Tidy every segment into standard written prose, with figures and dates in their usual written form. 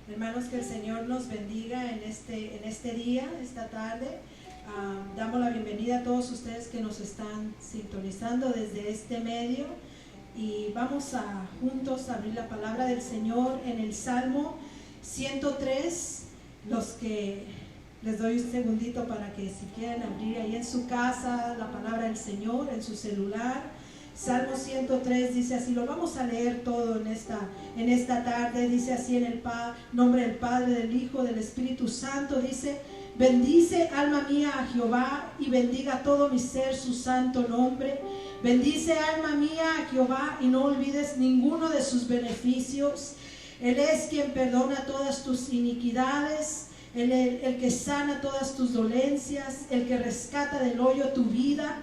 Hermanos, que el Señor nos bendiga en este día, esta tarde. Damos la bienvenida a todos ustedes que nos están sintonizando desde este medio y vamos a juntos abrir la palabra del Señor en el Salmo 103. Los que les doy un segundito para que si quieren abrir ahí en su casa la palabra del Señor, en su celular. Salmo 103 dice así, lo vamos a leer todo en esta tarde. Dice así en el nombre del Padre, del Hijo, del Espíritu Santo. Dice: bendice alma mía a Jehová y bendiga todo mi ser su santo nombre. Bendice alma mía a Jehová y no olvides ninguno de sus beneficios. Él es quien perdona todas tus iniquidades, el que sana todas tus dolencias, el que rescata del hoyo tu vida,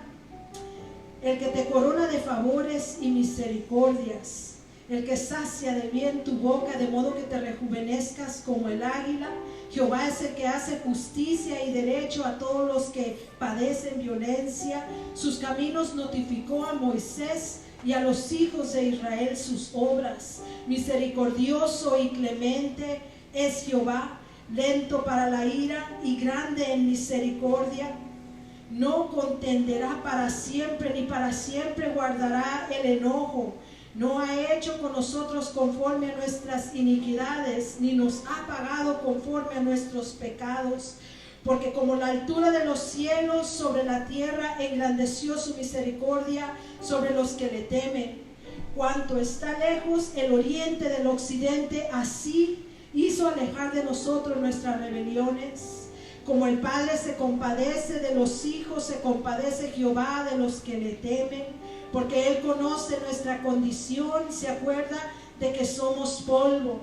el que te corona de favores y misericordias, el que sacia de bien tu boca, de modo que te rejuvenezcas como el águila. Jehová es el que hace justicia y derecho a todos los que padecen violencia. Sus caminos notificó a Moisés y a los hijos de Israel sus obras. Misericordioso y clemente es Jehová, lento para la ira y grande en misericordia. No contenderá para siempre, ni para siempre guardará el enojo. No ha hecho con nosotros conforme a nuestras iniquidades, ni nos ha pagado conforme a nuestros pecados. Porque como la altura de los cielos sobre la tierra, engrandeció su misericordia sobre los que le temen. Cuanto está lejos el oriente del occidente, así hizo alejar de nosotros nuestras rebeliones. Como el Padre se compadece de los hijos, se compadece Jehová de los que le temen, porque Él conoce nuestra condición, se acuerda de que somos polvo.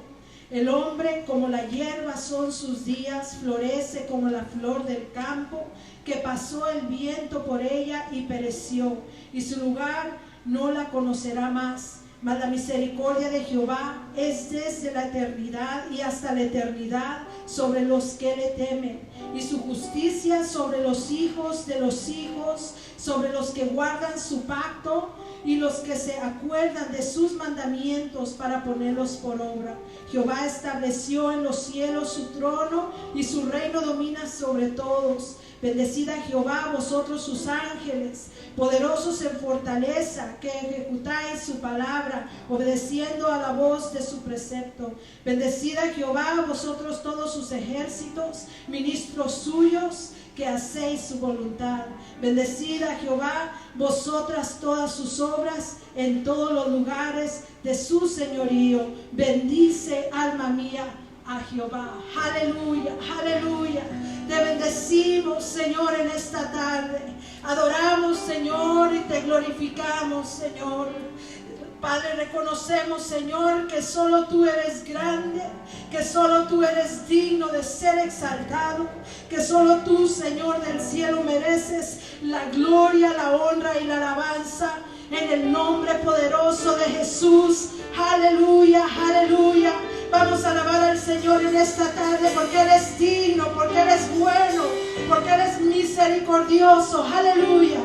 El hombre como la hierba son sus días, florece como la flor del campo, que pasó el viento por ella y pereció, y su lugar no la conocerá más. Mas la misericordia de Jehová es desde la eternidad y hasta la eternidad sobre los que le temen, y su justicia sobre los hijos de los hijos, sobre los que guardan su pacto y los que se acuerdan de sus mandamientos para ponerlos por obra. Jehová estableció en los cielos su trono y su reino domina sobre todos. Bendecid a Jehová vosotros sus ángeles, poderosos en fortaleza, que ejecutáis su palabra, obedeciendo a la voz de su precepto. Bendecid a Jehová vosotros todos sus ejércitos, ministros suyos, que hacéis su voluntad. Bendecid a Jehová vosotras todas sus obras en todos los lugares de su señorío. Bendice alma mía a Jehová. Aleluya, aleluya. Te bendecimos, Señor, en esta tarde. Adoramos, Señor, y te glorificamos, Señor. Padre, reconocemos, Señor, que solo tú eres grande, que solo tú eres digno de ser exaltado, que solo tú, Señor del cielo, mereces la gloria, la honra y la alabanza, en el nombre poderoso de Jesús. Aleluya, aleluya. Vamos a alabar al Señor en esta tarde, porque Él es digno, porque Él es bueno, porque Él es misericordioso. Aleluya.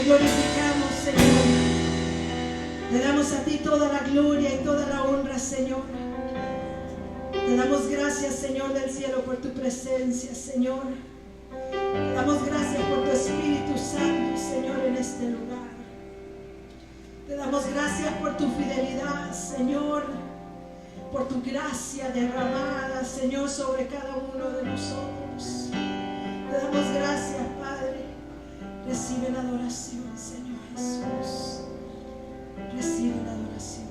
glorificamos, Señor. Te damos a ti toda la gloria y toda la honra, Señor. Te damos gracias, Señor del cielo, por tu presencia, Señor. Te damos gracias por tu Espíritu Santo, Señor, en este lugar. Te damos gracias por tu fidelidad, Señor, por tu gracia derramada, Señor, sobre cada uno de nosotros. Te damos gracias, Padre. Recibe la adoración, Señor Jesús. Recibe la adoración.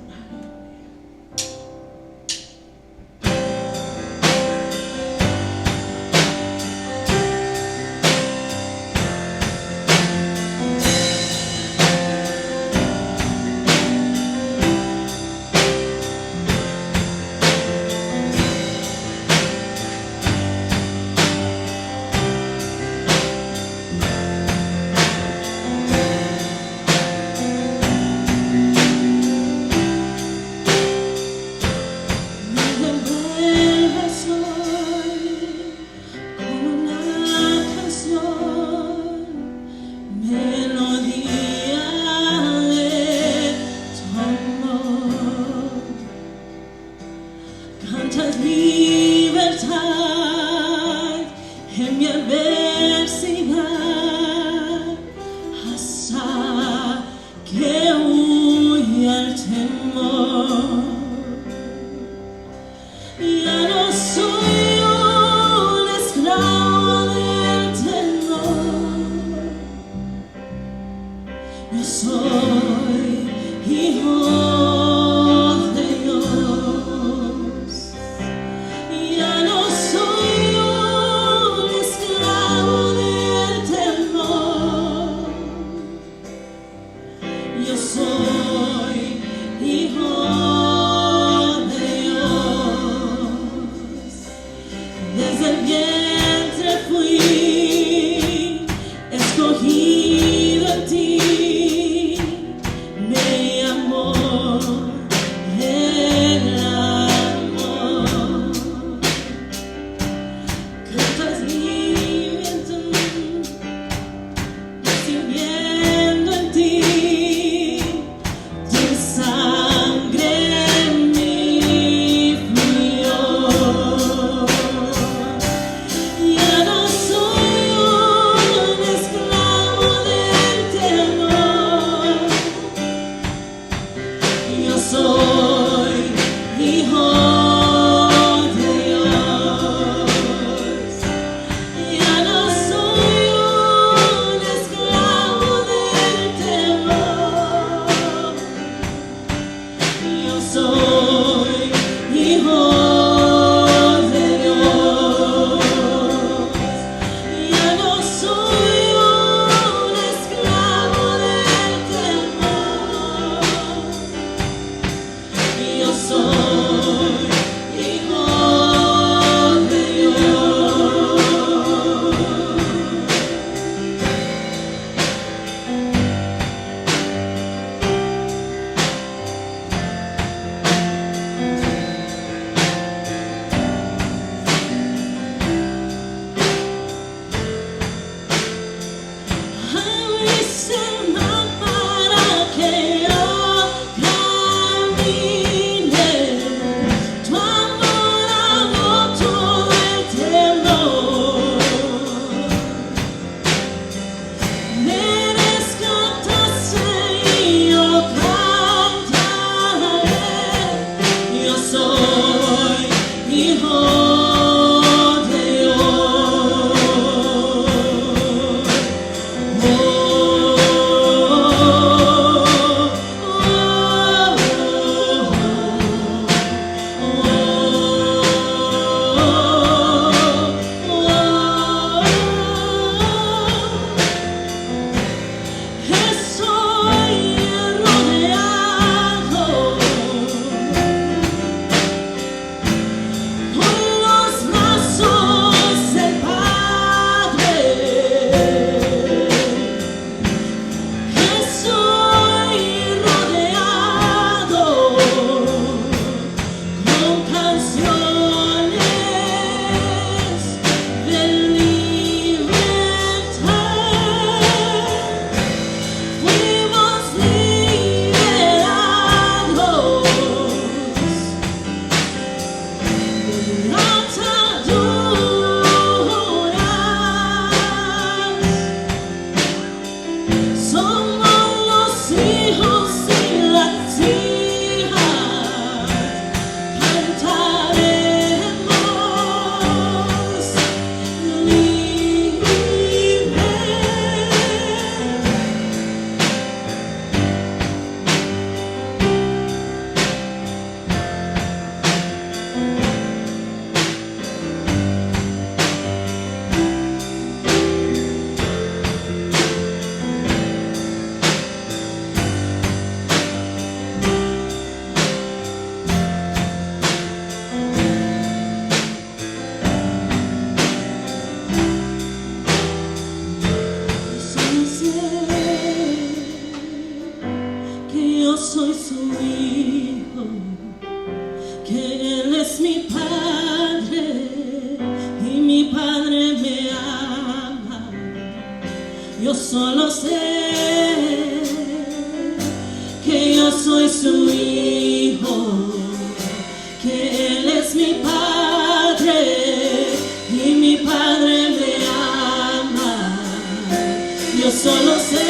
solo sé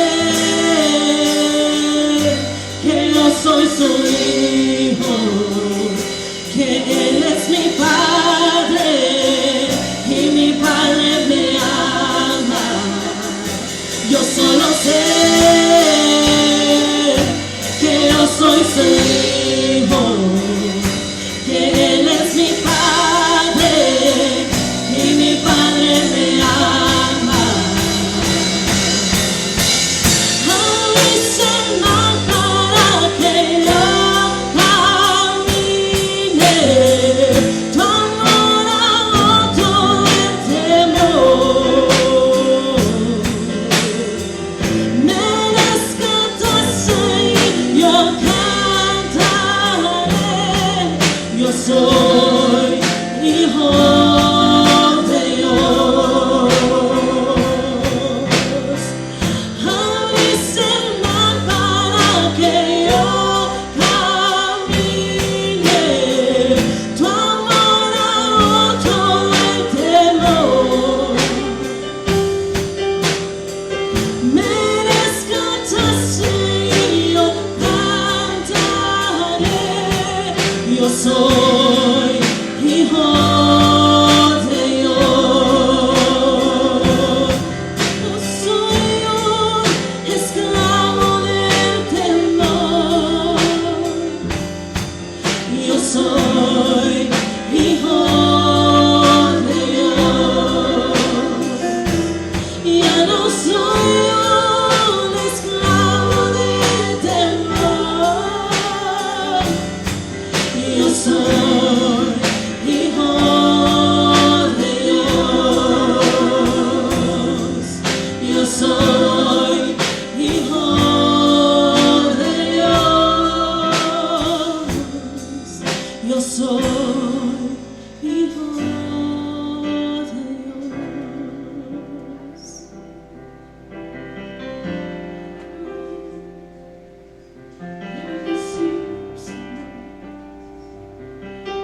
que yo soy su hijo, que Él es mi Padre y mi Padre me ama. Yo solo sé que yo soy su hijo, que Él es mi Padre y mi Padre me ama. Avísame para que yo camine, tu amor agotó el temor. Me rescataste y yo cantaré. Yo soy hijo de Dios. Avísame para que yo camine, tu amor agotó el temor. Me rescataste y yo cantaré. Yo soy hijo de Dios. No soy un esclavo del temor. Yo soy hijo de Dios. Ya no soy un esclavo del temor. Yo soy hijo de Dios. Yo soy hijo de Dios. Yo soy hijo de Dios.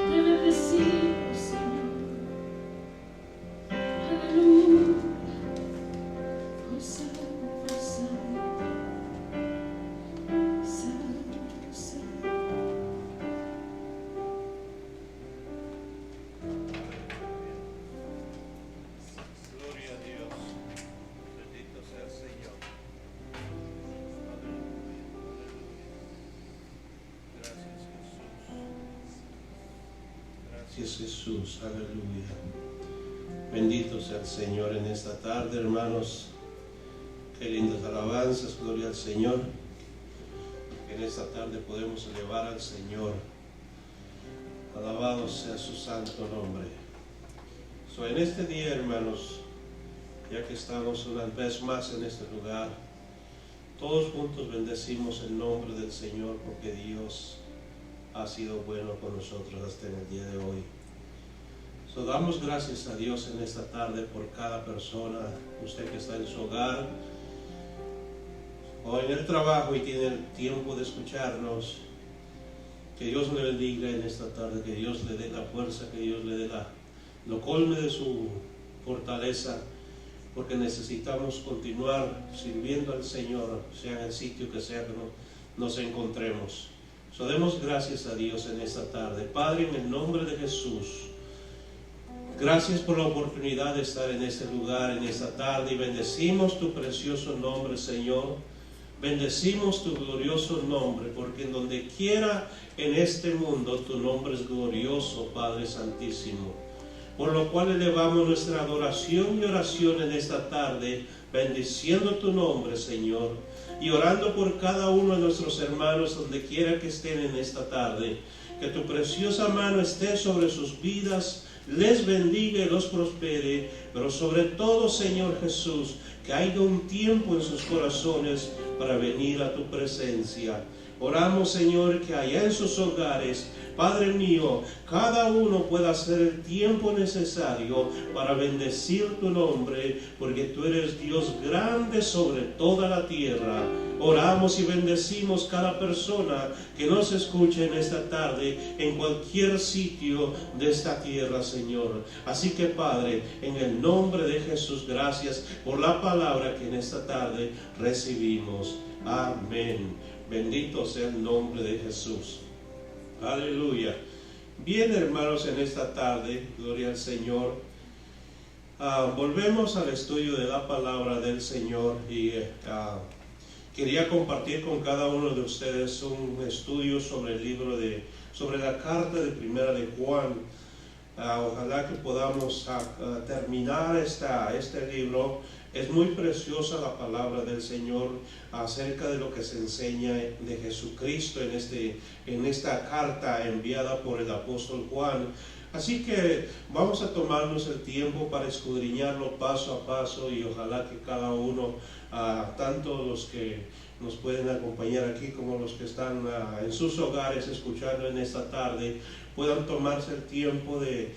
Te bendecimos, Señor. Aleluya. Hosanna, Hosanna. Hosanna, Hosanna. Gloria a Dios. Bendito sea el Señor. Gracias, Jesús. Aleluya. Bendito sea el Señor en esta tarde, hermanos. Qué lindas alabanzas. Gloria al Señor. En esta tarde podemos elevar al Señor. Alabado sea su santo nombre. En este día, hermanos, ya que estamos una vez más en este lugar, todos juntos bendecimos el nombre del Señor, porque Dios ha sido bueno con nosotros hasta en el día de hoy. Damos gracias a Dios en esta tarde por cada persona, usted que está en su hogar o en el trabajo y tiene el tiempo de escucharnos. Que Dios le bendiga en esta tarde, que Dios le dé la fuerza, que Dios le dé lo colme de su fortaleza, porque necesitamos continuar sirviendo al Señor, sea en el sitio que sea que nos encontremos. Demos gracias a Dios en esta tarde. Padre, en el nombre de Jesús, gracias por la oportunidad de estar en este lugar, en esta tarde, y bendecimos tu precioso nombre, Señor. Bendecimos tu glorioso nombre, porque en donde quiera en este mundo tu nombre es glorioso, Padre Santísimo. Por lo cual elevamos nuestra adoración y oración en esta tarde, bendiciendo tu nombre, Señor, y orando por cada uno de nuestros hermanos donde quiera que estén en esta tarde. Que tu preciosa mano esté sobre sus vidas, les bendiga y los prospere, pero sobre todo, Señor Jesús, que haya un tiempo en sus corazones para venir a tu presencia. Oramos, Señor, que allá en sus hogares, Padre mío, cada uno pueda hacer el tiempo necesario para bendecir tu nombre, porque tú eres Dios grande sobre toda la tierra. Oramos y bendecimos cada persona que nos escuche en esta tarde, en cualquier sitio de esta tierra, Señor. Así que, Padre, en el nombre de Jesús, gracias por la palabra que en esta tarde recibimos. Amén. Bendito sea el nombre de Jesús. Aleluya. Bien, hermanos, en esta tarde, gloria al Señor. Volvemos al estudio de la palabra del Señor y quería compartir con cada uno de ustedes un estudio sobre el libro sobre la carta de Primera de Juan. Ojalá que podamos terminar este libro. Es muy preciosa la palabra del Señor acerca de lo que se enseña de Jesucristo en esta carta enviada por el apóstol Juan. Así que vamos a tomarnos el tiempo para escudriñarlo paso a paso y ojalá que cada uno, tanto los que nos pueden acompañar aquí como los que están en sus hogares escuchando en esta tarde, puedan tomarse el tiempo de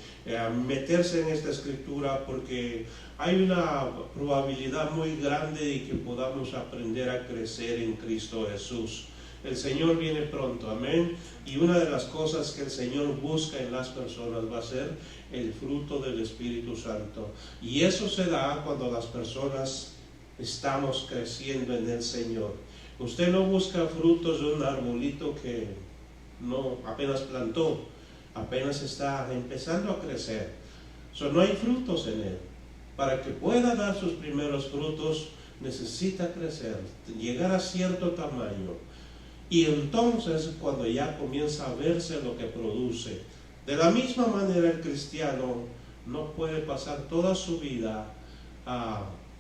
meterse en esta escritura, porque hay una probabilidad muy grande de que podamos aprender a crecer en Cristo Jesús. El Señor viene pronto, amén. Y una de las cosas que el Señor busca en las personas va a ser el fruto del Espíritu Santo. Y eso se da cuando las personas estamos creciendo en el Señor. Usted no busca frutos de un arbolito que apenas plantó, apenas está empezando a crecer. No hay frutos en él. Para que pueda dar sus primeros frutos, necesita crecer, llegar a cierto tamaño. Y entonces, cuando ya comienza a verse lo que produce, de la misma manera el cristiano no puede pasar toda su vida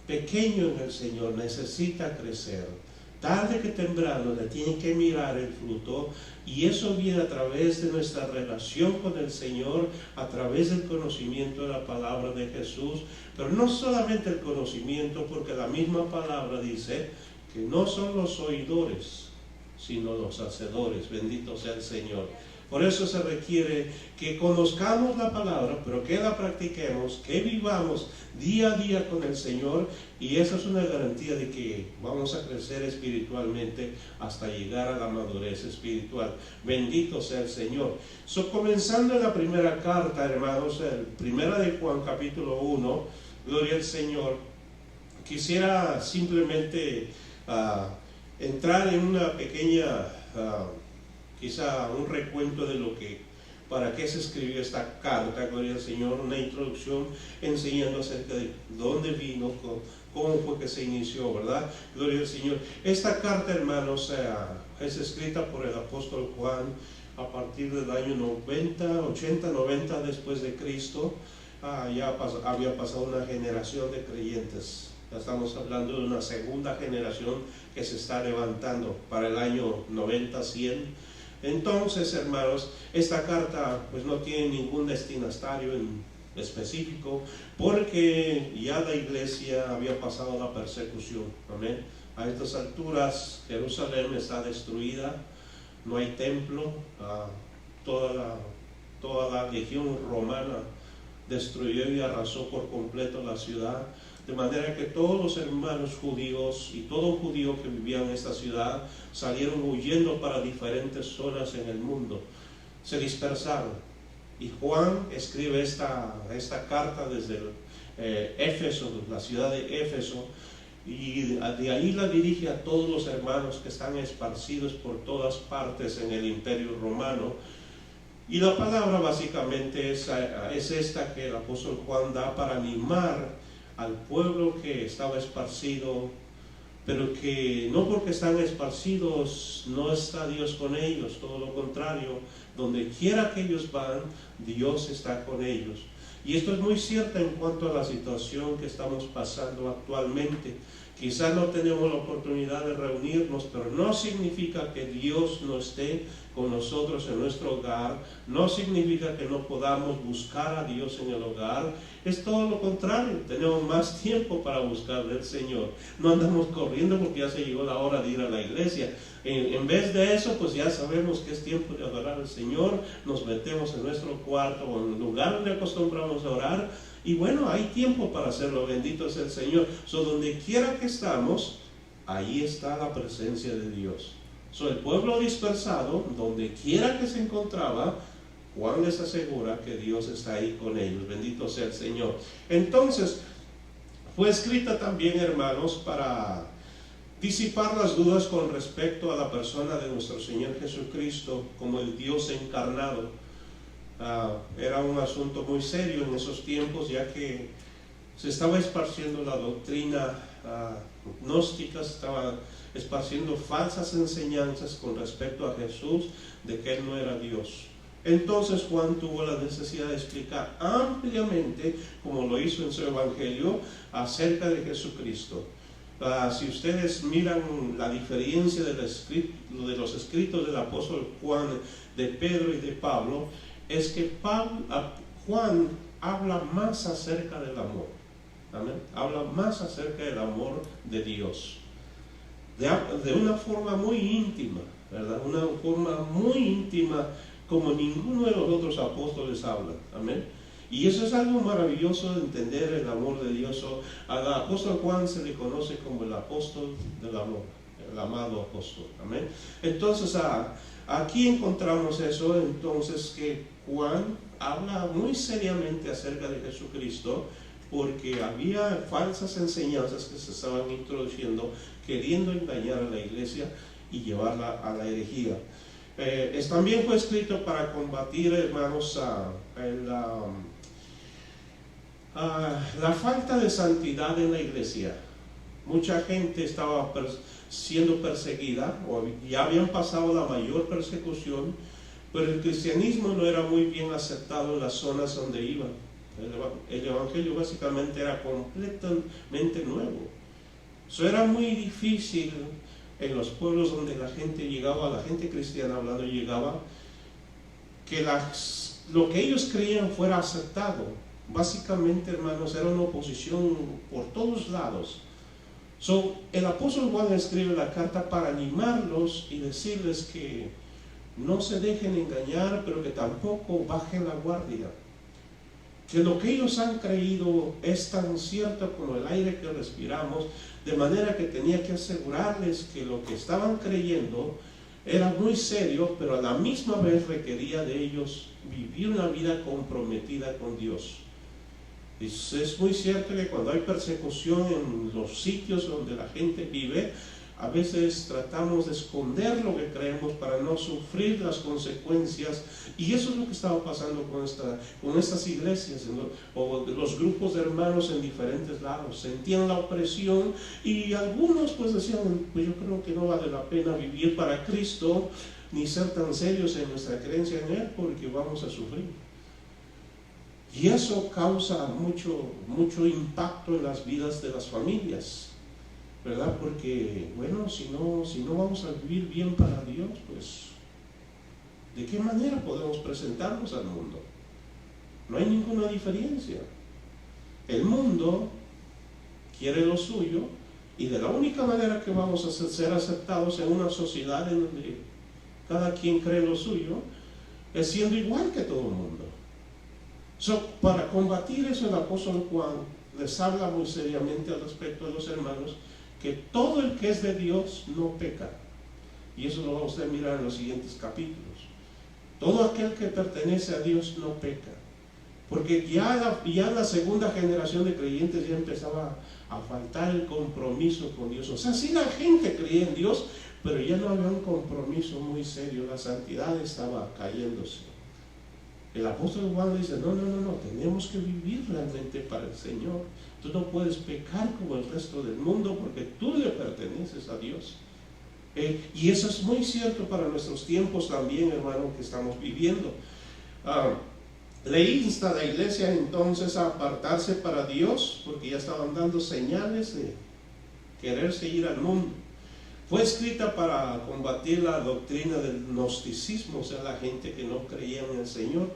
pequeño en el Señor, necesita crecer. Tarde que temprano le tiene que mirar el fruto, y eso viene a través de nuestra relación con el Señor, a través del conocimiento de la palabra de Jesús. Pero no solamente el conocimiento, porque la misma palabra dice que no son los oidores, sino los hacedores. Bendito sea el Señor. Por eso se requiere que conozcamos la palabra, pero que la practiquemos, que vivamos día a día con el Señor, y esa es una garantía de que vamos a crecer espiritualmente hasta llegar a la madurez espiritual. Bendito sea el Señor. Comenzando en la primera carta, hermanos, Primera de Juan capítulo 1, gloria al Señor. Quisiera simplemente entrar en una pequeña quizá un recuento de para qué se escribió esta carta, gloria al Señor, una introducción enseñando acerca de dónde vino, cómo fue que se inició, ¿verdad? Gloria al Señor. Esta carta, hermanos, es escrita por el apóstol Juan a partir del año 90 después de Cristo. Ya había pasado una generación de creyentes. Ya estamos hablando de una segunda generación que se está levantando para el año 90-100. Entonces, hermanos, esta carta pues no tiene ningún destinatario en específico, porque ya la iglesia había pasado la persecución. Amén. A estas alturas Jerusalén está destruida, no hay templo, toda la legión romana destruyó y arrasó por completo la ciudad. De manera que todos los hermanos judíos y todo judío que vivía en esta ciudad salieron huyendo para diferentes zonas en el mundo. Se dispersaron. Y Juan escribe esta carta desde Éfeso, la ciudad de Éfeso, y de ahí la dirige a todos los hermanos que están esparcidos por todas partes en el Imperio Romano. Y la palabra básicamente es esta que el apóstol Juan da para animar al pueblo que estaba esparcido, pero que no porque están esparcidos no está Dios con ellos, todo lo contrario, donde quiera que ellos van, Dios está con ellos. Y esto es muy cierto en cuanto a la situación que estamos pasando actualmente. Quizás no tenemos la oportunidad de reunirnos, pero no significa que Dios no esté con nosotros en nuestro hogar, no significa que no podamos buscar a Dios en el hogar. Es todo lo contrario, tenemos más tiempo para buscar del Señor. No andamos corriendo porque ya se llegó la hora de ir a la iglesia. En vez de eso, pues ya sabemos que es tiempo de adorar al Señor. Nos metemos en nuestro cuarto o en el lugar donde acostumbramos a orar. Y bueno, hay tiempo para hacerlo, bendito sea el Señor. Donde quiera que estamos, ahí está la presencia de Dios. El pueblo dispersado, donde quiera que se encontraba, Juan les asegura que Dios está ahí con ellos. Bendito sea el Señor. Entonces, fue escrita también, hermanos, para disipar las dudas con respecto a la persona de nuestro Señor Jesucristo como el Dios encarnado. Era un asunto muy serio en esos tiempos, ya que se estaba esparciendo la doctrina gnóstica, se estaba esparciendo falsas enseñanzas con respecto a Jesús, de que Él no era Dios. Entonces Juan tuvo la necesidad de explicar ampliamente, como lo hizo en su evangelio, acerca de Jesucristo. Si ustedes miran la diferencia de los escritos del apóstol Juan, de Pedro y de Pablo, es que Juan habla más acerca del amor. ¿Amén? Habla más acerca del amor de Dios, de una forma muy íntima, ¿verdad? Una forma muy íntima, como ninguno de los otros apóstoles habla. Amén. Y eso es algo maravilloso de entender el amor de Dios. Al apóstol Juan se le conoce como el apóstol del amor, el amado apóstol. Amén. Entonces aquí encontramos eso, entonces, que Juan habla muy seriamente acerca de Jesucristo, porque había falsas enseñanzas que se estaban introduciendo, queriendo engañar a la iglesia y llevarla a la herejía. También fue escrito para combatir, hermanos, la falta de santidad en la iglesia. Mucha gente estaba siendo perseguida, o ya habían pasado la mayor persecución, pero el cristianismo no era muy bien aceptado en las zonas donde iban. El evangelio básicamente era completamente nuevo. Eso era muy difícil en los pueblos donde la gente llegaba, la gente cristiana hablando llegaba, que lo que ellos creían fuera aceptado. Básicamente, hermanos, era una oposición por todos lados. El apóstol Juan escribe la carta para animarlos y decirles que no se dejen engañar, pero que tampoco bajen la guardia. Que lo que ellos han creído es tan cierto como el aire que respiramos, de manera que tenía que asegurarles que lo que estaban creyendo era muy serio, pero a la misma vez requería de ellos vivir una vida comprometida con Dios. Es muy cierto que cuando hay persecución en los sitios donde la gente vive, a veces tratamos de esconder lo que creemos para no sufrir las consecuencias, y eso es lo que estaba pasando con estas iglesias, ¿no? O los grupos de hermanos en diferentes lados. Sentían la opresión y algunos pues decían, pues yo creo que no vale la pena vivir para Cristo ni ser tan serios en nuestra creencia en Él, porque vamos a sufrir. Y eso causa mucho impacto en las vidas de las familias, ¿verdad? Porque, bueno, si no vamos a vivir bien para Dios, pues, ¿de qué manera podemos presentarnos al mundo? No hay ninguna diferencia. El mundo quiere lo suyo, y de la única manera que vamos a ser aceptados en una sociedad en donde cada quien cree lo suyo, es siendo igual que todo el mundo. Para combatir eso, el apóstol Juan les habla muy seriamente al respecto de los hermanos, que todo el que es de Dios no peca. Y eso lo vamos a mirar en los siguientes capítulos. Todo aquel que pertenece a Dios no peca. Porque ya la segunda generación de creyentes ya empezaba a faltar el compromiso con Dios. O sea, sí, la gente creía en Dios, pero ya no había un compromiso muy serio. La santidad estaba cayéndose. El apóstol Juan dice, no, tenemos que vivir realmente para el Señor. Tú no puedes pecar como el resto del mundo, porque tú le perteneces a Dios. Y eso es muy cierto para nuestros tiempos también, hermano, que estamos viviendo. Le insta a la iglesia entonces a apartarse para Dios, porque ya estaban dando señales de quererse ir al mundo. Fue escrita para combatir la doctrina del gnosticismo, o sea, la gente que no creía en el Señor.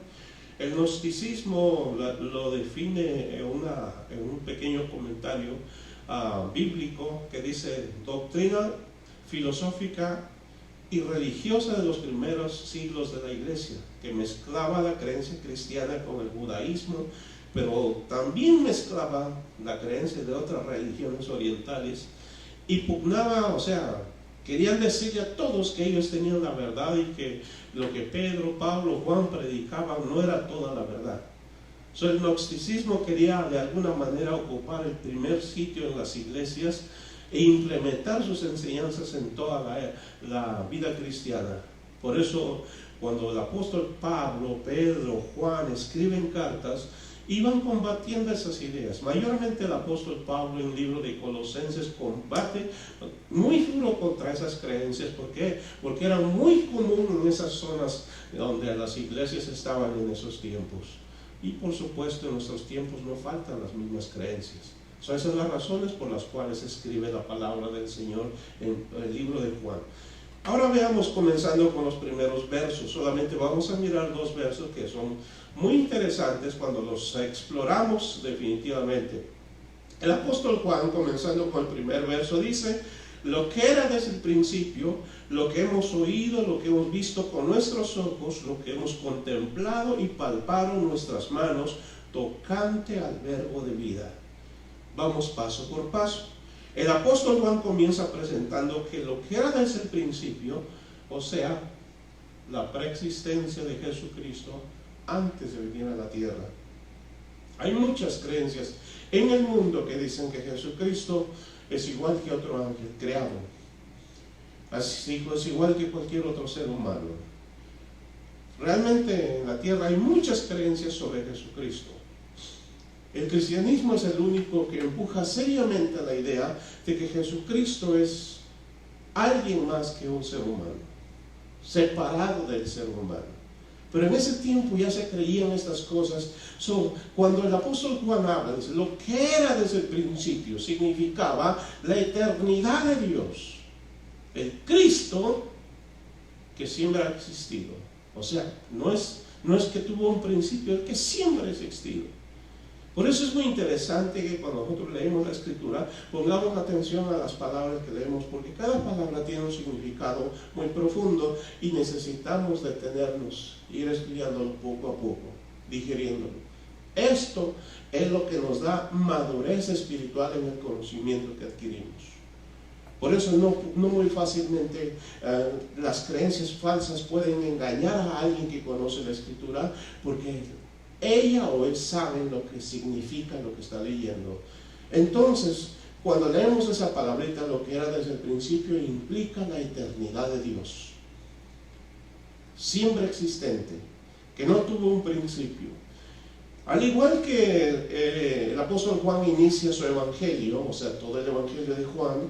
El gnosticismo lo define en un pequeño comentario bíblico que dice: doctrina filosófica y religiosa de los primeros siglos de la iglesia, que mezclaba la creencia cristiana con el judaísmo, pero también mezclaba la creencia de otras religiones orientales, y pugnaba, o sea, querían decirle a todos que ellos tenían la verdad y que lo que Pedro, Pablo, Juan predicaban no era toda la verdad. El gnosticismo quería de alguna manera ocupar el primer sitio en las iglesias e implementar sus enseñanzas en toda la vida cristiana. Por eso, cuando el apóstol Pablo, Pedro, Juan escriben cartas, iban combatiendo esas ideas. Mayormente el apóstol Pablo en el libro de Colosenses combate muy duro contra esas creencias. ¿Por qué? Porque era muy común en esas zonas donde las iglesias estaban en esos tiempos. Y por supuesto en nuestros tiempos no faltan las mismas creencias. Esas son las razones por las cuales escribe la palabra del Señor en el libro de Juan. Ahora veamos, comenzando con los primeros versos. Solamente vamos a mirar 2 versos que son muy interesantes cuando los exploramos definitivamente. El apóstol Juan, comenzando con el primer verso, dice: lo que era desde el principio, lo que hemos oído, lo que hemos visto con nuestros ojos, lo que hemos contemplado y palpado en nuestras manos, tocante al verbo de vida. Vamos paso por paso. El apóstol Juan comienza presentando que lo que era desde el principio, o sea, la preexistencia de Jesucristo antes de venir a la tierra. Hay muchas creencias en el mundo que dicen que Jesucristo es igual que otro ángel creado, así es igual que cualquier otro ser humano. Realmente en la tierra hay muchas creencias sobre Jesucristo. El cristianismo es el único que empuja seriamente la idea de que Jesucristo es alguien más que un ser humano, separado del ser humano. Pero en ese tiempo ya se creían estas cosas. Cuando el apóstol Juan habla, dice, lo que era desde el principio, significaba la eternidad de Dios, el Cristo que siempre ha existido. O sea, no es que tuvo un principio, es que siempre ha existido. Por eso es muy interesante que cuando nosotros leemos la Escritura pongamos atención a las palabras que leemos, porque cada palabra tiene un significado muy profundo y necesitamos detenernos, ir estudiándolo poco a poco, digiriéndolo. Esto es lo que nos da madurez espiritual en el conocimiento que adquirimos. Por eso no muy fácilmente las creencias falsas pueden engañar a alguien que conoce la Escritura, porque ella o él saben lo que significa lo que está leyendo. Entonces, cuando leemos esa palabrita, lo que era desde el principio, implica la eternidad de Dios, siempre existente, que no tuvo un principio. Al igual que el apóstol Juan inicia su evangelio, o sea, todo el evangelio de Juan,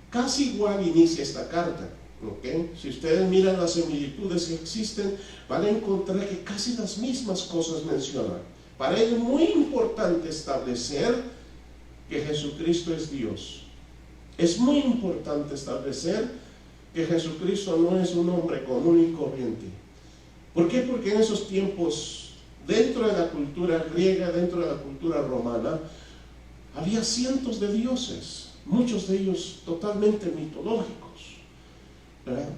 casi igual inicia esta carta. ¿Okay? Si ustedes miran las similitudes que existen, van a encontrar que casi las mismas cosas mencionan. Para él es muy importante establecer que Jesucristo es Dios. Es muy importante establecer que Jesucristo no es un hombre común y corriente. ¿Por qué? Porque en esos tiempos, dentro de la cultura griega, dentro de la cultura romana, había cientos de dioses, muchos de ellos totalmente mitológicos. ¿Verdad?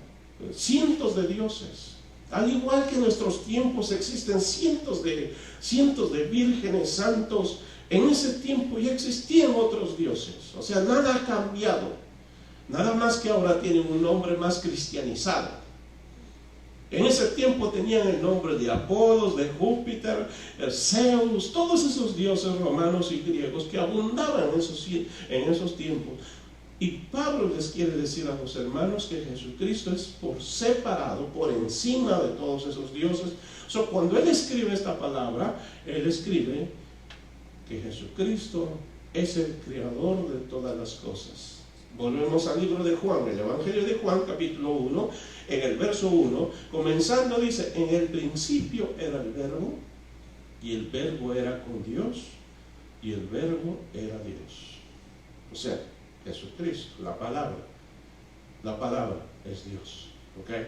Cientos de dioses. Al igual que en nuestros tiempos existen cientos de vírgenes, santos, en ese tiempo ya existían otros dioses. O sea, nada ha cambiado. Nada más que ahora tienen un nombre más cristianizado. En ese tiempo tenían el nombre de Apolos, de Júpiter, Zeus, todos esos dioses romanos y griegos que abundaban en esos tiempos. Y Pablo les quiere decir a los hermanos que Jesucristo es por separado, por encima de todos esos dioses. Cuando él escribe esta palabra, él escribe que Jesucristo es el creador de todas las cosas. Volvemos al libro de Juan, el Evangelio de Juan, capítulo 1, en el verso 1, comenzando dice: en el principio era el verbo, y el verbo era con Dios, y el verbo era Dios. O sea, Jesucristo, la palabra es Dios. ¿Okay?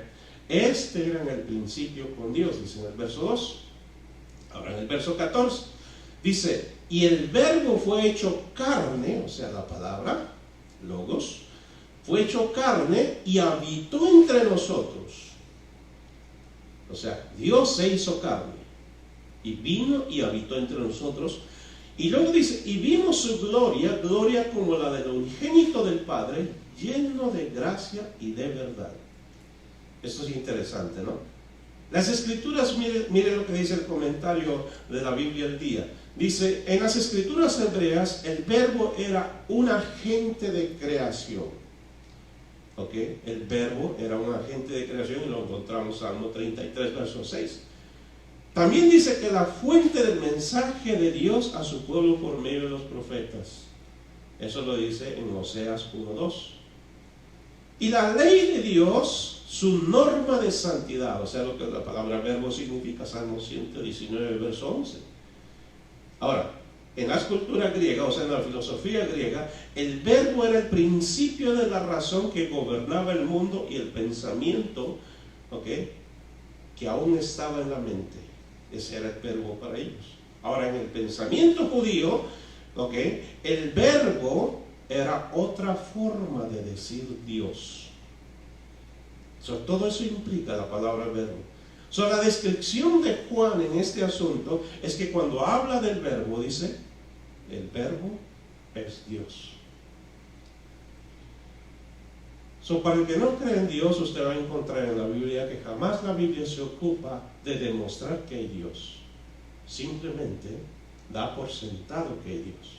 Este era en el principio con Dios, dice en el verso 2. Ahora en el verso 14 dice: y el verbo fue hecho carne, o sea la palabra, logos, fue hecho carne y habitó entre nosotros. O sea, Dios se hizo carne y vino y habitó entre nosotros, Y luego dice, y vimos su gloria, gloria como la del unigénito del Padre, lleno de gracia y de verdad. Esto es interesante, ¿no? Las Escrituras, mire lo que dice el comentario de la Biblia al día. Dice, en las Escrituras hebreas, el verbo era un agente de creación. ¿Ok? El verbo era un agente de creación y lo encontramos en Salmo 33, verso 6. También dice que la fuente del mensaje de Dios a su pueblo por medio de los profetas. Eso lo dice en Oseas 1:2. Y la ley de Dios, su norma de santidad, o sea, lo que la palabra verbo significa, Salmo 119, verso 11. Ahora, en la cultura griega, o sea, en la filosofía griega, el verbo era el principio de la razón que gobernaba el mundo y el pensamiento, ¿ok?, que aún estaba en la mente. Ese era el verbo para ellos. Ahora, en el pensamiento judío, ¿ok?, el verbo era otra forma de decir Dios. Todo eso implica la palabra verbo. La descripción de Juan en este asunto es que cuando habla del verbo, dice, el verbo es Dios. Para el que no cree en Dios, usted va a encontrar en la Biblia que jamás la Biblia se ocupa de demostrar que hay Dios. Simplemente da por sentado que hay Dios.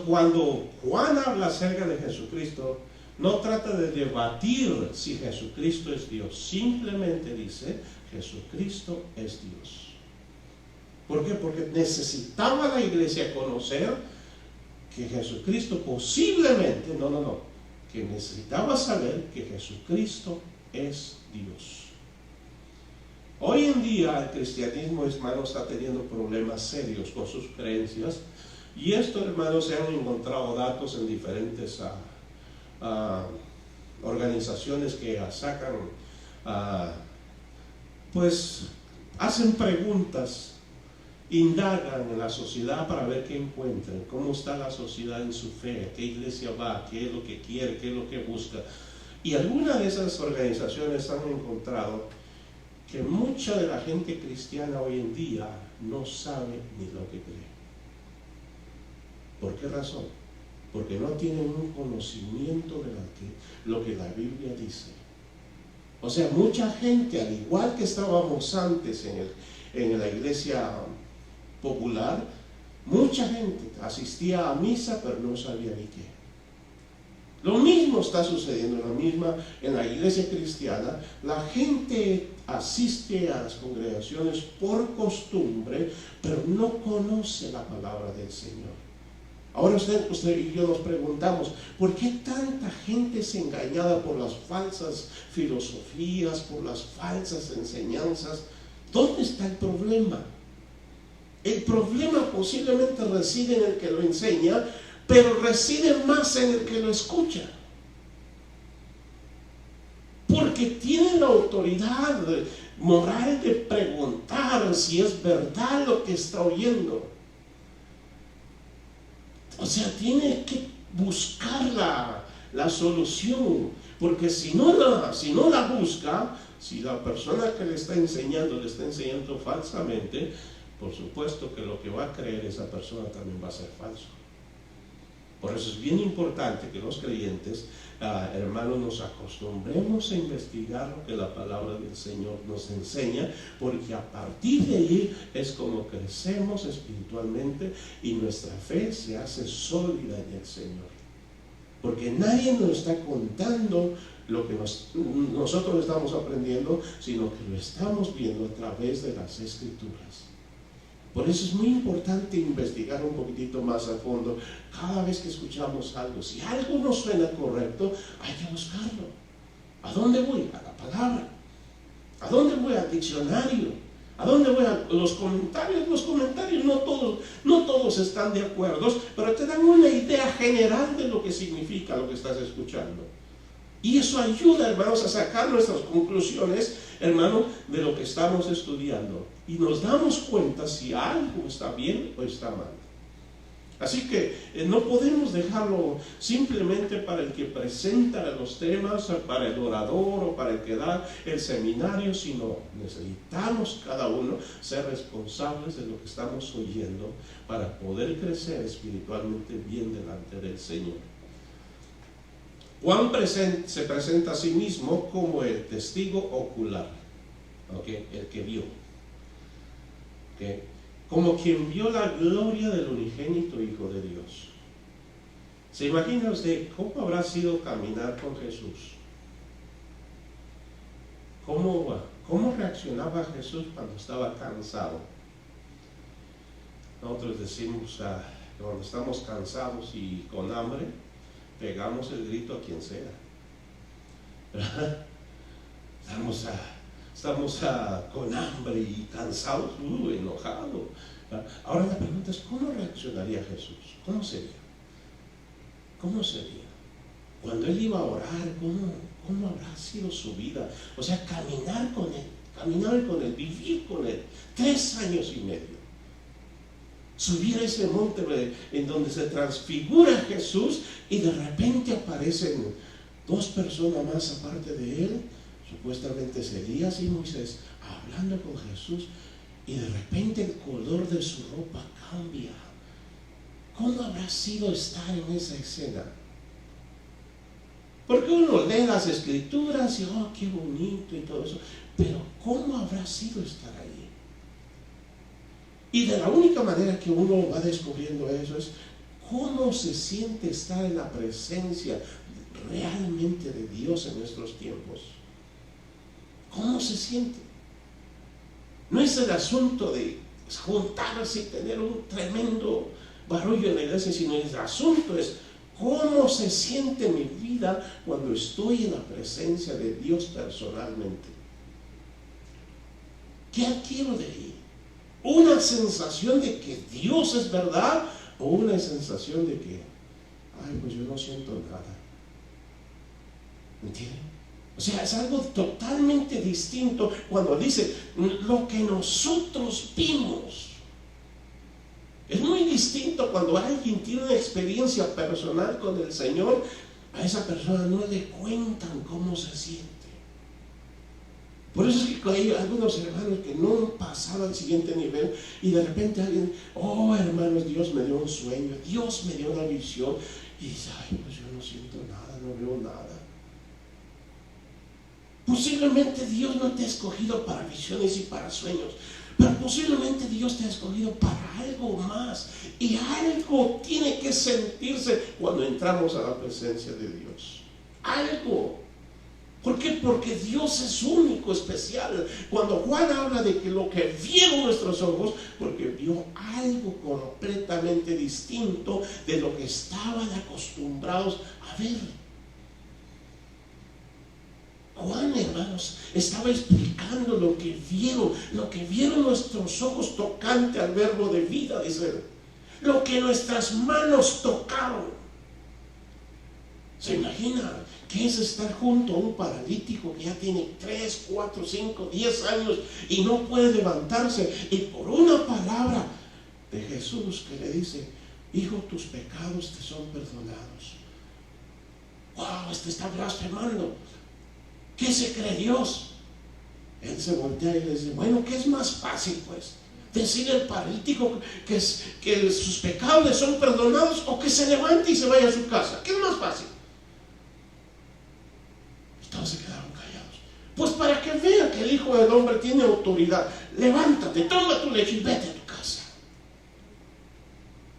Cuando Juan habla acerca de Jesucristo, no trata de debatir si Jesucristo es Dios. Simplemente dice, Jesucristo es Dios. ¿Por qué? Porque necesitaba la iglesia conocer que Jesucristo posiblemente, que necesitaba saber que Jesucristo es Dios. Hoy en día el cristianismo, hermanos, está teniendo problemas serios con sus creencias, y esto, hermanos, se han encontrado datos en diferentes organizaciones que sacan, pues hacen preguntas, indagan en la sociedad para ver qué encuentran, cómo está la sociedad en su fe, qué iglesia va, qué es lo que quiere, qué es lo que busca. Y algunas de esas organizaciones han encontrado que mucha de la gente cristiana hoy en día no sabe ni lo que cree. ¿Por qué razón? Porque no tienen un conocimiento de lo que la Biblia dice. O sea, mucha gente, al igual que estábamos antes en la iglesia popular, mucha gente asistía a misa pero no sabía ni qué. Lo mismo está sucediendo en la iglesia cristiana. La gente asiste a las congregaciones por costumbre, pero no conoce la palabra del Señor. Ahora usted y yo nos preguntamos, ¿por qué tanta gente es engañada por las falsas filosofías, por las falsas enseñanzas? ¿Dónde está el problema? El problema posiblemente reside en el que lo enseña, pero reside más en el que lo escucha. Porque tiene la autoridad moral de preguntar si es verdad lo que está oyendo. O sea, tiene que buscar la solución, porque si no la busca, si la persona que le está enseñando falsamente, por supuesto que lo que va a creer esa persona también va a ser falso. Por eso es bien importante que los creyentes, hermanos, nos acostumbremos a investigar lo que la palabra del Señor nos enseña, porque a partir de ahí es como crecemos espiritualmente y nuestra fe se hace sólida en el Señor. Porque nadie nos está contando lo que nosotros estamos aprendiendo, sino que lo estamos viendo a través de las Escrituras. Por eso es muy importante investigar un poquitito más a fondo cada vez que escuchamos algo. Si algo no suena correcto, hay que buscarlo. ¿A dónde voy? A la palabra. ¿A dónde voy? Al diccionario. ¿A dónde voy? A los comentarios. Los comentarios no todos están de acuerdo, pero te dan una idea general de lo que significa lo que estás escuchando. Y eso ayuda, hermanos, a sacar nuestras conclusiones, hermanos, de lo que estamos estudiando. Y nos damos cuenta si algo está bien o está mal. Así que no podemos dejarlo simplemente para el que presenta los temas, para el orador o para el que da el seminario, sino necesitamos cada uno ser responsables de lo que estamos oyendo para poder crecer espiritualmente bien delante del Señor. Juan se presenta a sí mismo como el testigo ocular, ¿okay? El que vio, ¿okay? Como quien vio la gloria del unigénito Hijo de Dios. ¿Se imagina usted cómo habrá sido caminar con Jesús? ¿Cómo reaccionaba Jesús cuando estaba cansado? Nosotros decimos que cuando estamos cansados y con hambre, pegamos el grito a quien sea, ¿verdad? Estamos con hambre y cansados, enojados. Ahora la pregunta es, ¿cómo reaccionaría Jesús? ¿Cómo sería? ¿Cómo sería? Cuando Él iba a orar, ¿cómo habrá sido su vida? O sea, caminar con Él, vivir con Él, 3 años y medio. Subir a ese monte en donde se transfigura Jesús y de repente aparecen 2 personas más aparte de Él, supuestamente es Elías y Moisés, hablando con Jesús, y de repente el color de su ropa cambia. ¿Cómo habrá sido estar en esa escena? Porque uno lee las escrituras y qué bonito y todo eso, pero ¿cómo habrá sido estar ahí? Y de la única manera que uno va descubriendo eso es cómo se siente estar en la presencia realmente de Dios en nuestros tiempos. ¿Cómo se siente? No es el asunto de juntarse y tener un tremendo barullo en la iglesia, sino el asunto es cómo se siente mi vida cuando estoy en la presencia de Dios personalmente. ¿Qué adquiero de ahí? ¿Una sensación de que Dios es verdad o una sensación de que, pues yo no siento nada? ¿Entienden? O sea, es algo totalmente distinto cuando dice lo que nosotros vimos. Es muy distinto cuando alguien tiene una experiencia personal con el Señor. A esa persona no le cuentan cómo se siente. Por eso es que hay algunos hermanos que no han pasado al siguiente nivel y de repente alguien, hermanos, Dios me dio un sueño, Dios me dio una visión, y dice, pues yo no siento nada, no veo nada. Posiblemente Dios no te ha escogido para visiones y para sueños, pero posiblemente Dios te ha escogido para algo más, y algo tiene que sentirse cuando entramos a la presencia de Dios. Algo. ¿Por qué? Porque Dios es único, especial. Cuando Juan habla de que lo que vieron nuestros ojos, porque vio algo completamente distinto de lo que estaban acostumbrados a ver. Juan, hermanos, estaba explicando lo que vieron nuestros ojos tocante al verbo de vida, dice, lo que nuestras manos tocaron. ¿Se imagina qué es estar junto a un paralítico que ya tiene 3, 4, 5, 10 años y no puede levantarse? Y por una palabra de Jesús que le dice, hijo, tus pecados te son perdonados. ¡Wow! Este está blasfemando. ¿Qué se cree Dios? Él se voltea y le dice, bueno, ¿qué es más fácil pues? ¿Decirle al paralítico que sus pecados le son perdonados o que se levante y se vaya a su casa? ¿Qué es más fácil? Todos se quedaron callados. Pues para que vean que el Hijo del Hombre tiene autoridad, levántate, toma tu lecho y vete a tu casa.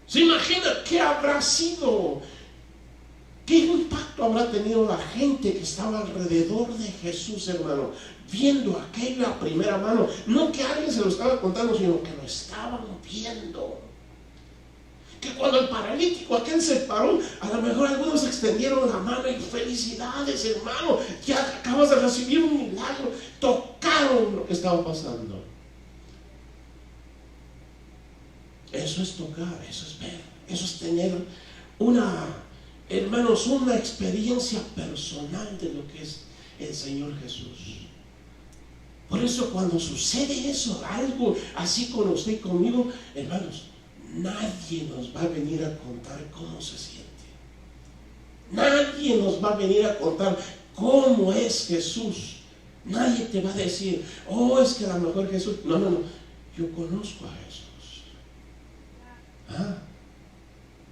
¿Se imagina qué habrá sido? ¿Qué impacto habrá tenido la gente que estaba alrededor de Jesús, hermano? Viendo aquello a primera mano. No que alguien se lo estaba contando, sino que lo estaban viendo. Que cuando el paralítico aquel se paró, a lo mejor algunos extendieron la mano y felicidades, hermano, ya acabas de recibir un milagro. Tocaron lo que estaba pasando. Eso es tocar, eso es ver, eso es tener hermanos, una experiencia personal de lo que es el Señor Jesús. Por eso cuando sucede eso, algo así con usted y conmigo, hermanos, nadie nos va a venir a contar cómo se siente. Nadie nos va a venir a contar cómo es Jesús. Nadie te va a decir, oh, es que a lo mejor Jesús. No. Yo conozco a Jesús.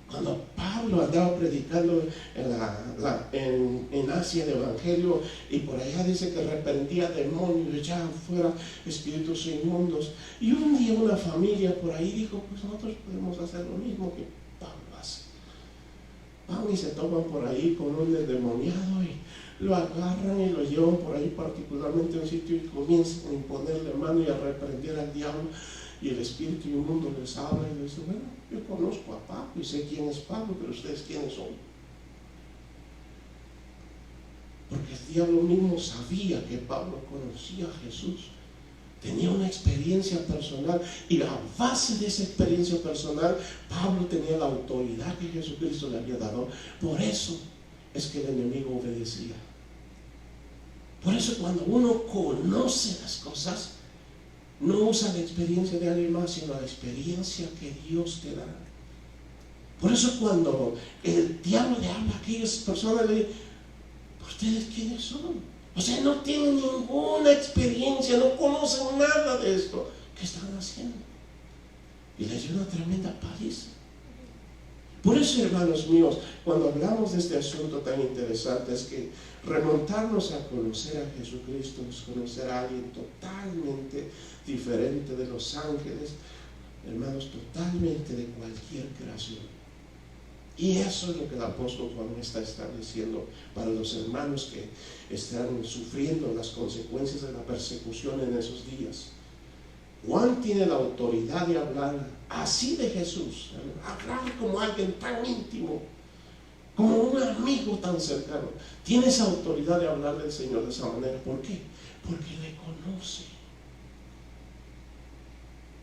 Cuando Pablo andaba predicando en Asia el Evangelio, y por allá dice que reprendía demonios, echaba fuera espíritus inmundos, y un día una familia por ahí dijo, pues nosotros podemos hacer lo mismo que Pablo hace. Van y se toman por ahí con un endemoniado y lo agarran y lo llevan por ahí, particularmente a un sitio, y comienzan a imponerle mano y a reprender al diablo, y el espíritu inmundo les habla y les dice, bueno, yo conozco a Pablo y sé quién es Pablo, pero ustedes quiénes son. Porque el diablo mismo sabía que Pablo conocía a Jesús, tenía una experiencia personal, y a base de esa experiencia personal Pablo tenía la autoridad que Jesucristo le había dado. Por eso es que el enemigo obedecía. Por eso cuando uno conoce las cosas, no usa la experiencia de alguien más, sino la experiencia que Dios te da. Por eso cuando el diablo le habla a aquellas personas, le dice, ¿ustedes quiénes son? O sea, no tienen ninguna experiencia, no conocen nada de esto. ¿Qué están haciendo? Y les dio una tremenda paliza. Por eso, hermanos míos, cuando hablamos de este asunto tan interesante, es que remontarnos a conocer a Jesucristo es conocer a alguien totalmente diferente de los ángeles, hermanos, totalmente de cualquier creación. Y eso es lo que el apóstol Juan está estableciendo para los hermanos que están sufriendo las consecuencias de la persecución en esos días. Juan tiene la autoridad de hablar así de Jesús, hablar como alguien tan íntimo, como un amigo tan cercano. Tiene esa autoridad de hablar del Señor de esa manera. ¿Por qué? Porque le conoce.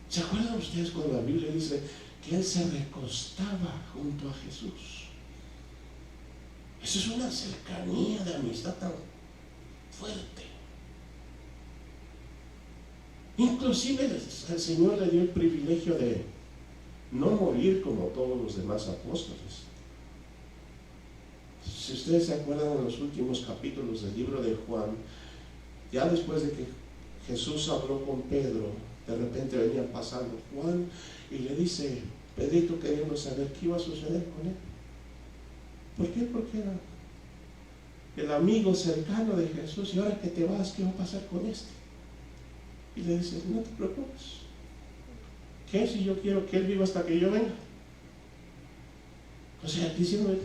¿Se acuerdan ustedes cuando la Biblia dice que Él se recostaba junto a Jesús? Eso es una cercanía de amistad tan fuerte. Inclusive el Señor le dio el privilegio de no morir como todos los demás apóstoles. Si ustedes se acuerdan en los últimos capítulos del libro de Juan, ya después de que Jesús habló con Pedro, de repente venía pasando Juan y le dice, Pedrito, queriendo saber qué iba a suceder con él. ¿Por qué? Porque era el amigo cercano de Jesús, y ahora que te vas, ¿qué va a pasar con este? Y le dice, no te preocupes. ¿Qué si yo quiero que él viva hasta que yo venga? O sea, diciendo,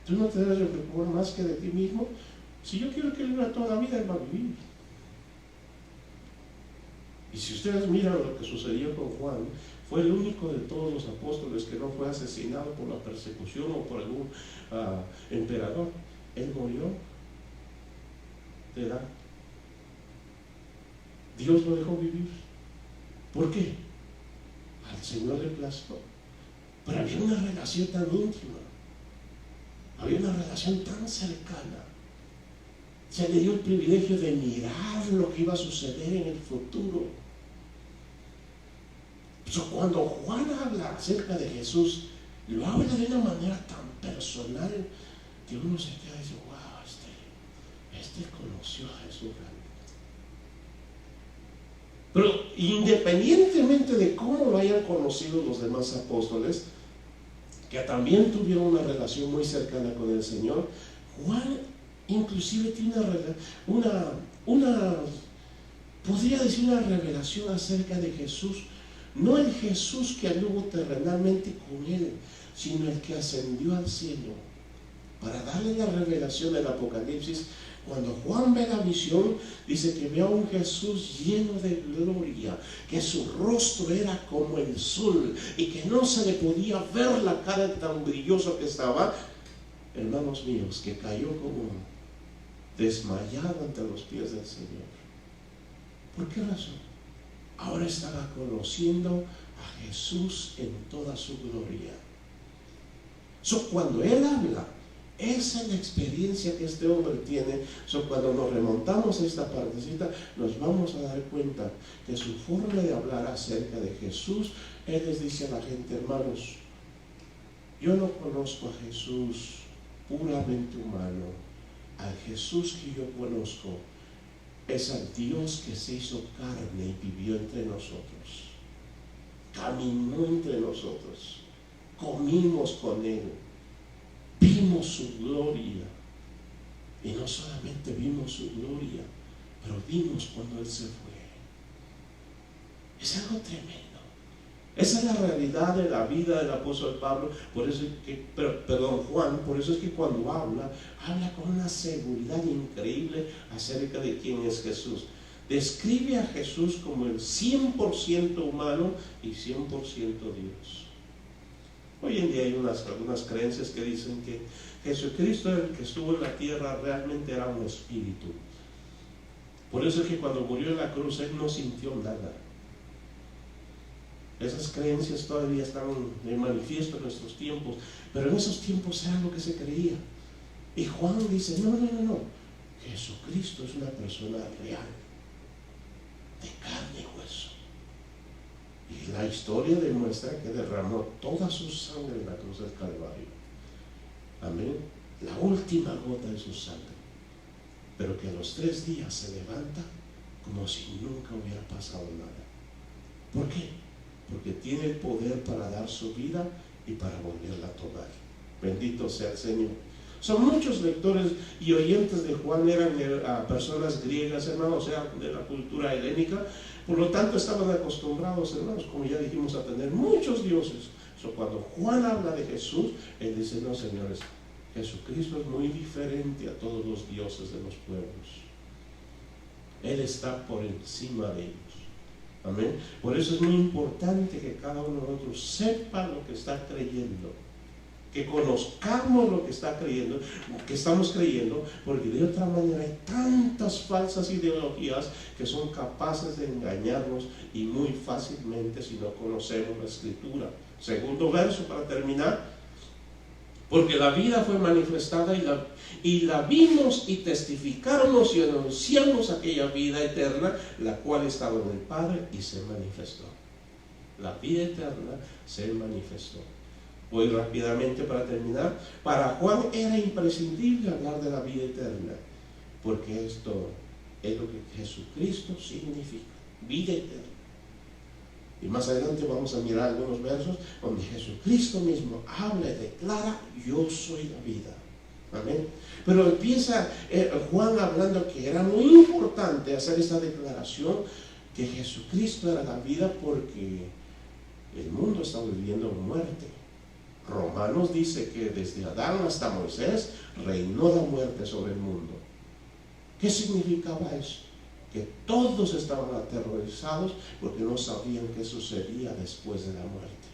tú no te debes de preocupar más que de ti mismo. Si yo quiero que él viva toda la vida, él va a vivir. Y si ustedes miran lo que sucedió con Juan, fue el único de todos los apóstoles que no fue asesinado por la persecución o por algún emperador. Él murió de edad. Dios lo dejó vivir. ¿Por qué? Al Señor le plazó. Pero había una relación tan íntima, había una relación tan cercana. Se le dio el privilegio de mirar lo que iba a suceder en el futuro. Cuando Juan habla acerca de Jesús, lo habla de una manera tan personal que uno se queda y dice, wow, este conoció a Jesús realmente. Pero independientemente de cómo lo hayan conocido los demás apóstoles, que también tuvieron una relación muy cercana con el Señor, Juan inclusive tiene podría decir una revelación acerca de Jesús, no el Jesús que anduvo terrenalmente con él, sino el que ascendió al cielo. Para darle la revelación del Apocalipsis, cuando Juan ve la visión, dice que ve a un Jesús lleno de gloria, que su rostro era como el sol y que no se le podía ver la cara tan brillosa que estaba. Hermanos míos, que cayó como desmayado ante los pies del Señor. ¿Por qué razón? Ahora estaba conociendo a Jesús en toda su gloria. Cuando él habla, esa es la experiencia que este hombre tiene. Cuando nos remontamos a esta partecita, nos vamos a dar cuenta que su forma de hablar acerca de Jesús Él les dice a la gente: hermanos, yo no conozco a Jesús puramente humano. Al Jesús que yo conozco es al Dios que se hizo carne y vivió entre nosotros, caminó entre nosotros, comimos con Él, vimos su gloria, y no solamente vimos su gloria, pero vimos cuando Él se fue. Es algo tremendo. Esa es la realidad de la vida del apóstol Pablo. Por eso es que, Juan, por eso es que cuando habla con una seguridad increíble acerca de quién es Jesús. Describe a Jesús como el 100% humano y 100% Dios. Hoy en día hay algunas creencias que dicen que Jesucristo, el que estuvo en la tierra, realmente era un espíritu. Por eso es que cuando murió en la cruz, Él no sintió nada. Esas creencias todavía están de manifiesto en nuestros tiempos, pero en esos tiempos era lo que se creía. Y Juan dice: no, Jesucristo es una persona real, de carne y hueso. Y la historia demuestra que derramó toda su sangre en la cruz del Calvario. Amén. La última gota de su sangre. Pero que a los 3 días se levanta como si nunca hubiera pasado nada. ¿Por qué? Porque tiene el poder para dar su vida y para volverla a tomar. Bendito sea el Señor. Son muchos lectores y oyentes de Juan, eran personas griegas, hermanos, o sea, de la cultura helénica. Por lo tanto, estaban acostumbrados, hermanos, como ya dijimos, a tener muchos dioses. Cuando Juan habla de Jesús, él dice: no, señores, Jesucristo es muy diferente a todos los dioses de los pueblos. Él está por encima de ellos. Amén. Por eso es muy importante que cada uno de nosotros sepa lo que está creyendo, que conozcamos lo que está creyendo, que estamos creyendo, porque de otra manera hay tantas falsas ideologías que son capaces de engañarnos, y muy fácilmente si no conocemos la Escritura. Segundo verso para terminar: porque la vida fue manifestada y la vimos y testificamos y anunciamos aquella vida eterna, la cual estaba en el Padre y se manifestó. La vida eterna se manifestó. Voy rápidamente para terminar. Para Juan era imprescindible hablar de la vida eterna, porque esto es lo que Jesucristo significa: vida eterna. Y más adelante vamos a mirar algunos versos donde Jesucristo mismo habla y declara: yo soy la vida. Amén. Pero empieza Juan hablando que era muy importante hacer esta declaración, que Jesucristo era la vida, porque el mundo está viviendo muerte. Romanos dice que desde Adán hasta Moisés reinó la muerte sobre el mundo. ¿Qué significaba eso? Que todos estaban aterrorizados porque no sabían qué sucedía después de la muerte.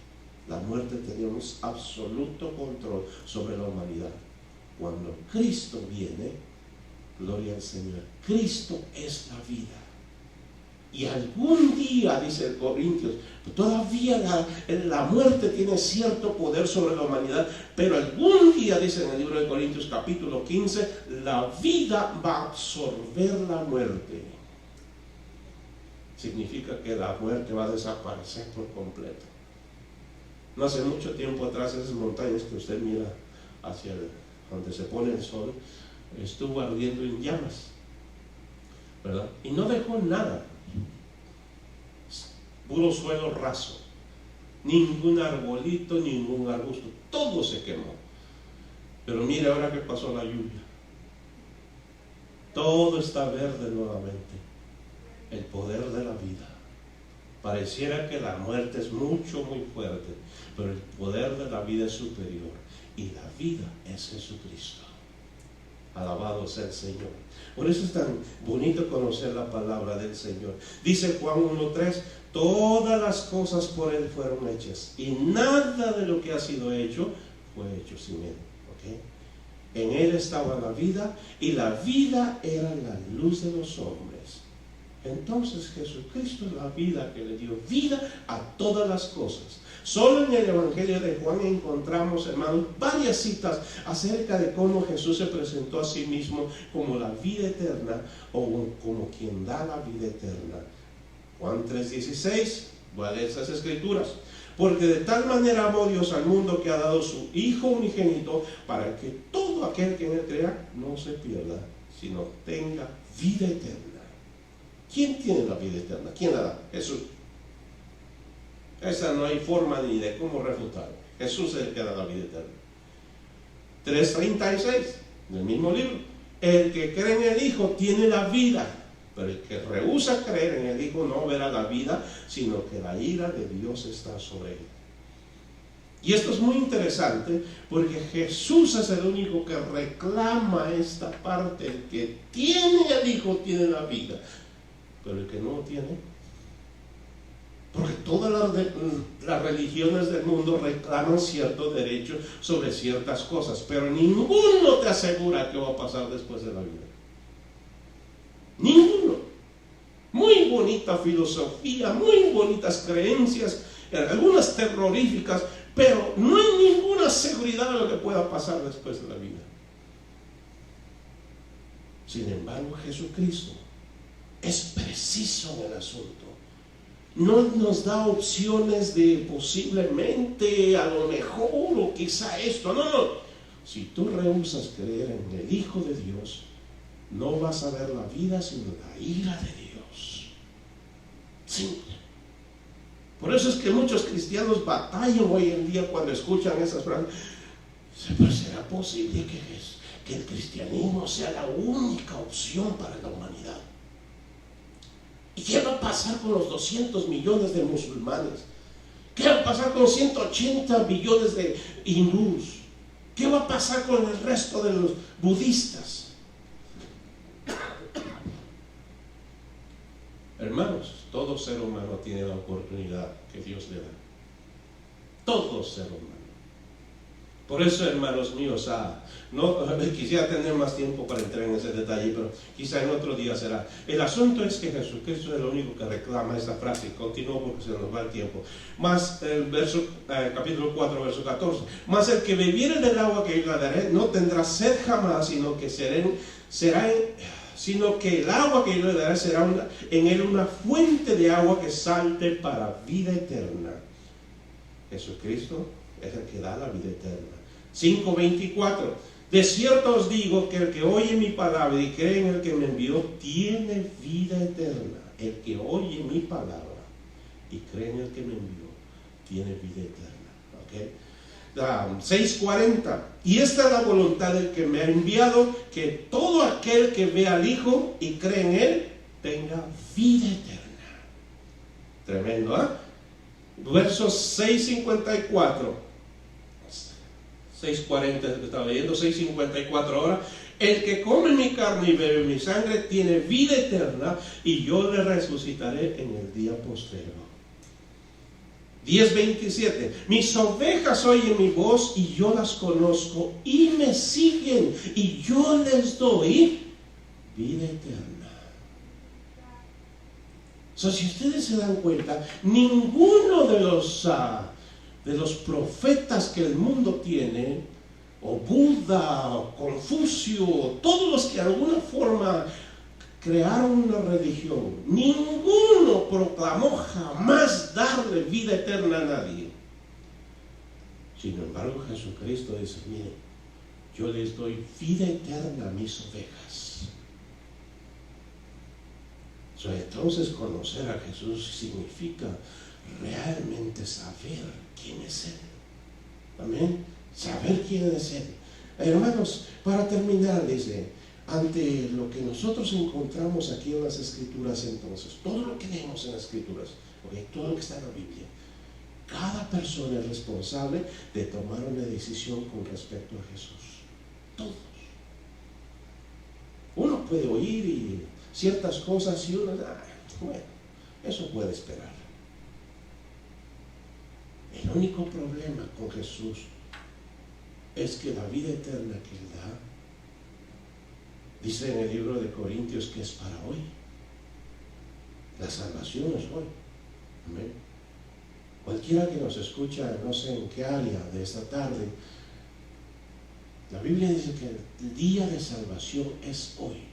La muerte tenía un absoluto control sobre la humanidad. Cuando Cristo viene, gloria al Señor, Cristo es la vida. Y algún día, dice el Corintios, todavía la muerte tiene cierto poder sobre la humanidad, pero algún día, dice en el libro de Corintios capítulo 15, la vida va a absorber la muerte. Significa que la muerte va a desaparecer por completo. No hace mucho tiempo atrás, esas montañas que usted mira hacia donde se pone el sol, estuvo ardiendo en llamas, ¿verdad? Y no dejó nada, puro suelo raso, ningún arbolito, ningún arbusto, todo se quemó. Pero mire ahora que pasó la lluvia, todo está verde nuevamente. El poder de la vida. Pareciera que la muerte es mucho, muy fuerte, pero el poder de la vida es superior, y la vida es Jesucristo. Alabado sea el Señor. Por eso es tan bonito conocer la palabra del Señor. Dice Juan 1:3: todas las cosas por Él fueron hechas, y nada de lo que ha sido hecho fue hecho sin Él. ¿Okay? En Él estaba la vida, y la vida era la luz de los hombres. Entonces Jesucristo es la vida que le dio vida a todas las cosas. Solo en el Evangelio de Juan encontramos, hermanos, varias citas acerca de cómo Jesús se presentó a sí mismo como la vida eterna, o como quien da la vida eterna. Juan 3:16 Voy a leer esas escrituras. Porque de tal manera amó Dios al mundo que ha dado su Hijo unigénito para que todo aquel que en él crea no se pierda, sino tenga vida eterna. ¿Quién tiene la vida eterna? ¿Quién la da? Jesús. Esa no hay forma ni de cómo refutar. Jesús es el que da la vida eterna. 3:36 del mismo libro. El que cree en el Hijo tiene la vida, pero el que rehúsa creer en el Hijo no verá la vida, sino que la ira de Dios está sobre él. Y esto es muy interesante porque Jesús es el único que reclama esta parte. El que tiene el Hijo tiene la vida, pero el que no lo tiene, porque todas las religiones del mundo reclaman cierto derecho sobre ciertas cosas, pero ninguno te asegura qué va a pasar después de la vida. Ninguno. Muy bonita filosofía, muy bonitas creencias, algunas terroríficas, pero no hay ninguna seguridad de lo que pueda pasar después de la vida. Sin embargo, Jesucristo es preciso en el asunto. No nos da opciones de posiblemente, a lo mejor, o quizá esto. No. Si tú rehusas creer en el Hijo de Dios, no vas a ver la vida sino la ira de Dios. Simple. Por eso es que muchos cristianos batallan hoy en día cuando escuchan esas frases. Pero ¿será posible que el cristianismo sea la única opción para la humanidad? ¿Y qué va a pasar con los 200 millones de musulmanes? ¿Qué va a pasar con 180 millones de hindús? ¿Qué va a pasar con el resto de los budistas? Hermanos, todo ser humano tiene la oportunidad que Dios le da. Todo ser humano. Por eso, hermanos míos, no quisiera tener más tiempo para entrar en ese detalle, pero quizá en otro día será. El asunto es que Jesucristo es el único que reclama esta frase. Continúo porque se nos va el tiempo. Más el capítulo 4, verso 14. Más el que bebiere del agua que yo le daré no tendrá sed jamás, sino que el agua que yo le daré será en él una fuente de agua que salte para vida eterna. Jesucristo es el que da la vida eterna. 5:24. De cierto os digo que el que oye mi palabra y cree en el que me envió tiene vida eterna. El que oye mi palabra y cree en el que me envió tiene vida eterna. 6:40. Y esta es la voluntad del que me ha enviado, que todo aquel que ve al Hijo y cree en él tenga vida eterna. Tremendo, ¿eh? Versos 6:54. 6:40 que estaba leyendo, 6:54 ahora. El que come mi carne y bebe mi sangre tiene vida eterna, y yo le resucitaré en el día postrero. 10:27. Mis ovejas oyen mi voz y yo las conozco y me siguen, y yo les doy vida eterna. Si ustedes se dan cuenta, ninguno de los profetas que el mundo tiene, o Buda, o Confucio, o todos los que de alguna forma crearon una religión, ninguno proclamó jamás darle vida eterna a nadie. Sin embargo, Jesucristo dice: miren, yo les doy vida eterna a mis ovejas. Entonces, conocer a Jesús significa realmente saber quién es Él. Amén. Saber quién es Él. Hermanos, para terminar, dice, ante lo que nosotros encontramos aquí en las Escrituras, entonces, todo lo que leemos en las Escrituras, todo lo que está en la Biblia, cada persona es responsable de tomar una decisión con respecto a Jesús. Todos. Uno puede oír ciertas cosas y uno, bueno, eso puede esperar. El único problema con Jesús es que la vida eterna que Él da, dice en el libro de Corintios, que es para hoy. La salvación es hoy. Amén. Cualquiera que nos escucha, no sé en qué área de esta tarde, la Biblia dice que el día de salvación es hoy.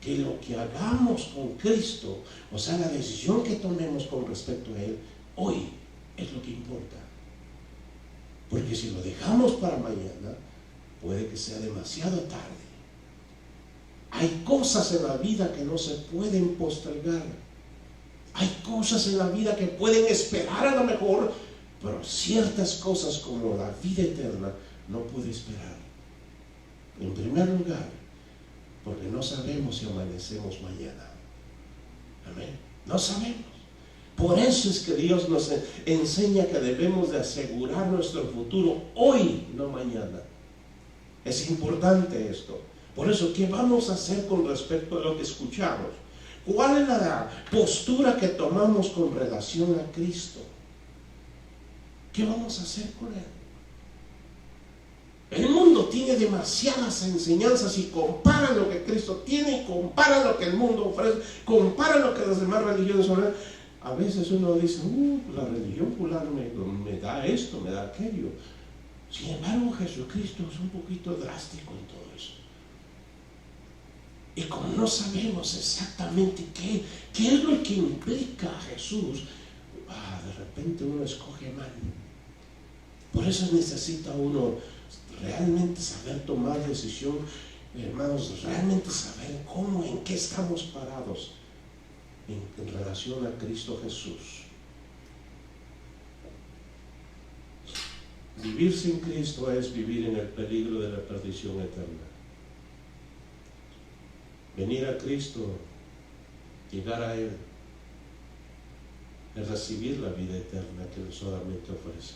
que lo que hagamos con Cristo, o sea, la decisión que tomemos con respecto a Él, hoy es lo que importa. Porque si lo dejamos para mañana, puede que sea demasiado tarde. Hay cosas en la vida que no se pueden postergar. Hay cosas en la vida que pueden esperar a lo mejor, pero ciertas cosas como la vida eterna no puede esperar. En primer lugar, porque no sabemos si amanecemos mañana. Amén. No sabemos. Por eso es que Dios nos enseña que debemos de asegurar nuestro futuro hoy, no mañana. Es importante esto. Por eso, ¿qué vamos a hacer con respecto a lo que escuchamos? ¿Cuál es la postura que tomamos con relación a Cristo? ¿Qué vamos a hacer con Él? El mundo tiene demasiadas enseñanzas y comparan lo que Cristo tiene y comparan lo que el mundo ofrece, comparan lo que las demás religiones ofrecen. A veces uno dice, la religión fulana me da esto, me da aquello. Sin embargo, Jesucristo es un poquito drástico en todo eso. Y como no sabemos exactamente qué es lo que implica a Jesús, de repente uno escoge mal. Por eso necesita uno realmente saber tomar decisión, hermanos, realmente saber cómo, en qué estamos parados en relación a Cristo Jesús. Vivir sin Cristo es vivir en el peligro de la perdición eterna. Venir a Cristo, llegar a Él, es recibir la vida eterna que Él solamente ofrece.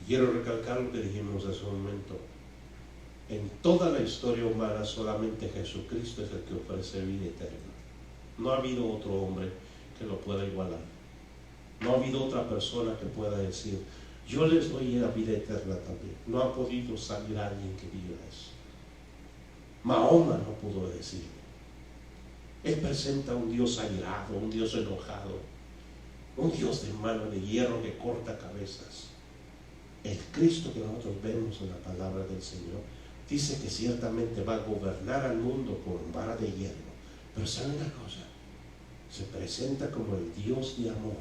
Y quiero recalcar lo que dijimos hace un momento. En toda la historia humana solamente Jesucristo es el que ofrece vida eterna. No ha habido otro hombre que lo pueda igualar. No ha habido otra persona que pueda decir, yo les doy la vida eterna también. No ha podido salir alguien que diga eso. Mahoma no pudo decirlo. Él presenta un Dios airado, un Dios enojado, un Dios de mano de hierro que corta cabezas. El Cristo que nosotros vemos en la palabra del Señor dice que ciertamente va a gobernar al mundo con vara de hierro. Pero ¿sabe una cosa? Se presenta como el Dios de amor,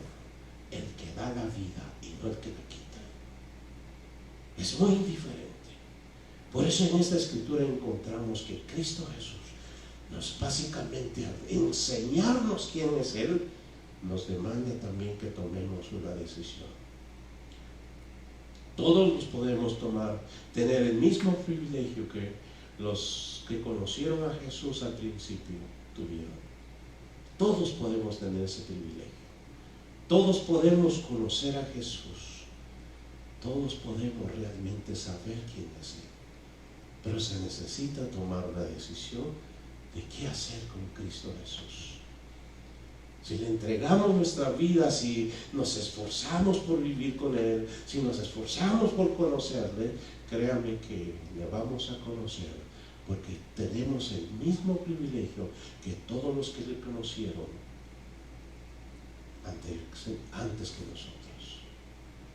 el que da la vida y no el que la quita. Es muy diferente. Por eso en esta escritura encontramos que Cristo Jesús nos básicamente al enseñarnos quién es Él, nos demanda también que tomemos una decisión. Todos nos podemos tener el mismo privilegio que los que conocieron a Jesús al principio tuvieron. Todos podemos tener ese privilegio. Todos podemos conocer a Jesús. Todos podemos realmente saber quién es Él. Pero se necesita tomar una decisión de qué hacer con Cristo Jesús. Si le entregamos nuestra vida, si nos esforzamos por vivir con Él, si nos esforzamos por conocerle, créanme que le vamos a conocer, porque tenemos el mismo privilegio que todos los que le conocieron antes que nosotros.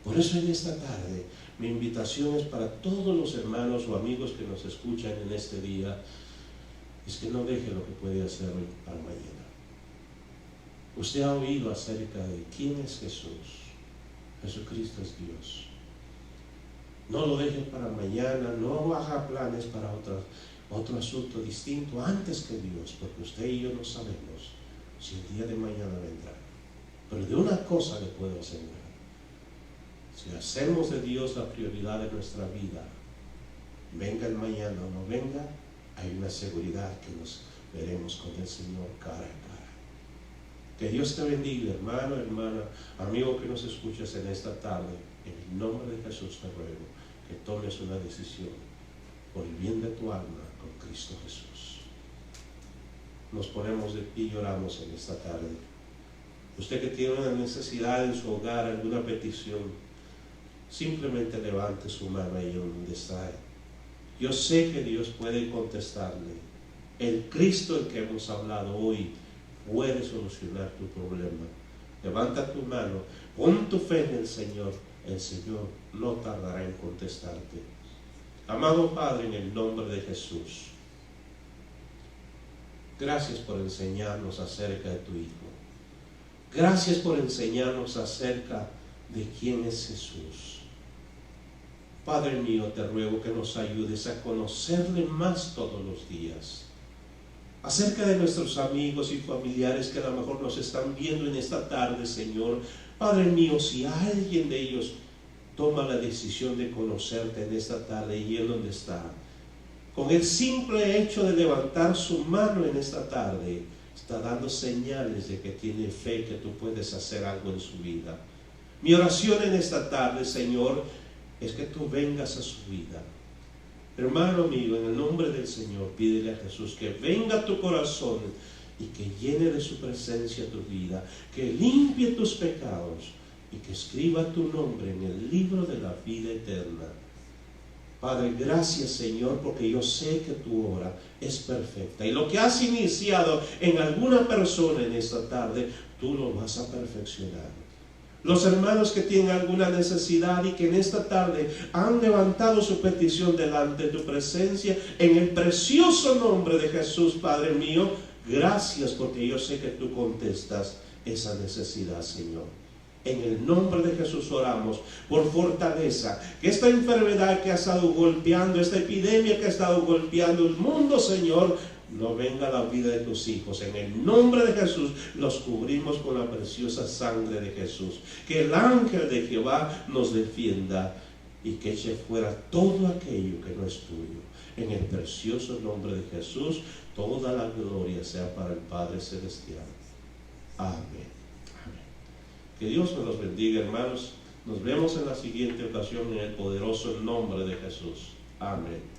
Por eso en esta tarde mi invitación es para todos los hermanos o amigos que nos escuchan en este día, es que no deje lo que puede hacer hoy para mañana. Usted ha oído acerca de quién es Jesús. Jesucristo es Dios. No lo deje para mañana, no haga planes para otro asunto distinto antes que Dios, porque usted y yo no sabemos si el día de mañana vendrá. Pero de una cosa le puedo asegurar: si hacemos de Dios la prioridad de nuestra vida, venga el mañana o no venga, hay una seguridad que nos veremos con el Señor cara a cara. Que Dios te bendiga, hermano, hermana, amigo que nos escuchas en esta tarde. En el nombre de Jesús te ruego que tomes una decisión por el bien de tu alma con Cristo Jesús. Nos ponemos de pie y oramos en esta tarde. Usted que tiene una necesidad en su hogar, alguna petición, simplemente levante su mano ahí donde está. Yo sé que Dios puede contestarle. El Cristo del que hemos hablado hoy puede solucionar tu problema. Levanta tu mano, pon tu fe en el Señor no tardará en contestarte. Amado Padre, en el nombre de Jesús, Gracias por enseñarnos acerca de tu Hijo. Gracias por enseñarnos acerca de quién es Jesús. Padre mío, te ruego que nos ayudes a conocerle más todos los días. Acerca de nuestros amigos y familiares que a lo mejor nos están viendo en esta tarde, Señor. Padre mío, si alguien de ellos toma la decisión de conocerte en esta tarde y en donde está, con el simple hecho de levantar su mano en esta tarde, está dando señales de que tiene fe que tú puedes hacer algo en su vida. Mi oración en esta tarde, Señor, es que tú vengas a su vida. Hermano mío, en el nombre del Señor, pídele a Jesús que venga a tu corazón y que llene de su presencia tu vida, que limpie tus pecados y que escriba tu nombre en el libro de la vida eterna. Padre, gracias, Señor, porque yo sé que tu obra es perfecta y lo que has iniciado en alguna persona en esta tarde, tú lo vas a perfeccionar. Los hermanos que tienen alguna necesidad y que en esta tarde han levantado su petición delante de tu presencia, en el precioso nombre de Jesús, Padre mío, gracias porque yo sé que tú contestas esa necesidad, Señor. En el nombre de Jesús oramos por fortaleza, que esta enfermedad que ha estado golpeando, esta epidemia que ha estado golpeando el mundo, Señor, no venga a la vida de tus hijos. En el nombre de Jesús los cubrimos con la preciosa sangre de Jesús. Que el ángel de Jehová nos defienda y que eche fuera todo aquello que no es tuyo. En el precioso nombre de Jesús, toda la gloria sea para el Padre Celestial. Amén. Que Dios nos los bendiga, hermanos. Nos vemos en la siguiente ocasión en el poderoso nombre de Jesús. Amén.